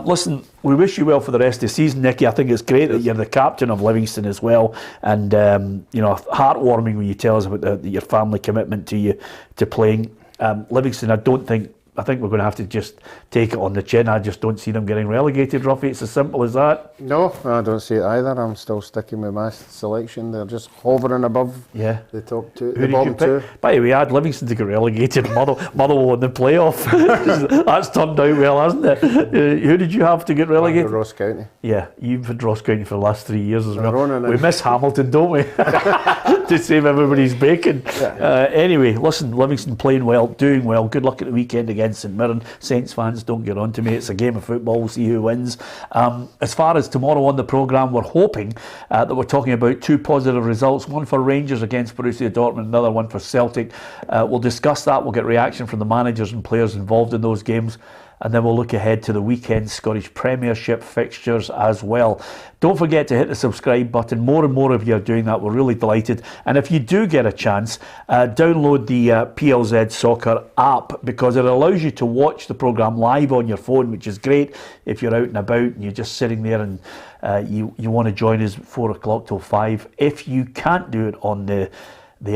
listen, we wish you well for the rest of the season, Nicky. I think it's great that you're the captain of Livingston as well, and heartwarming when you tell us about your family commitment to playing. Livingston, I think we're going to have to just take it on the chin. I just don't see them getting relegated, Ruffy. It's as simple as that. No, I don't see it either. I'm still sticking with my selection. They're just hovering above the top two, the bottom two. By the way, I had Livingston to get relegated. Motherwell in the playoff. That's turned out well, hasn't it? Who did you have to get relegated? Ross County. Yeah, you've had Ross County for the last 3 years as well. We miss Hamilton, don't we? To save everybody's bacon. Anyway, listen, Livingston playing well, doing well. Good luck at the weekend against St Mirren. Saints fans, don't get on to me. It's a game of football. We'll see who wins. As far as tomorrow on the programme, we're hoping that we're talking about two positive results. One for Rangers against Borussia Dortmund, another one for Celtic. We'll discuss that. We'll get reaction from the managers and players involved in those games. And then we'll look ahead to the weekend Scottish Premiership fixtures as well. Don't forget to hit the subscribe button. More and more of you are doing that. We're really delighted. And if you do get a chance, download the PLZ Soccer app, because it allows you to watch the programme live on your phone, which is great if you're out and about and you're just sitting there and you want to join us 4 o'clock till 5. If you can't do it on the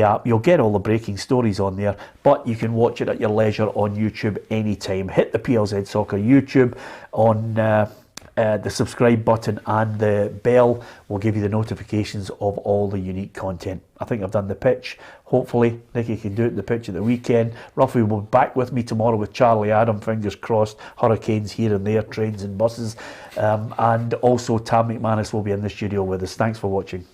app, you'll get all the breaking stories on there, but you can watch it at your leisure on YouTube anytime. Hit the PLZ Soccer YouTube on the subscribe button, and the bell will give you the notifications of all the unique content. I think I've done the pitch. Hopefully Nicky can do it in the pitch at the weekend. Ruffy will be back with me tomorrow with Charlie Adam, fingers crossed. Hurricanes here and there, trains and buses, and also Tam McManus will be in the studio with us. Thanks for watching.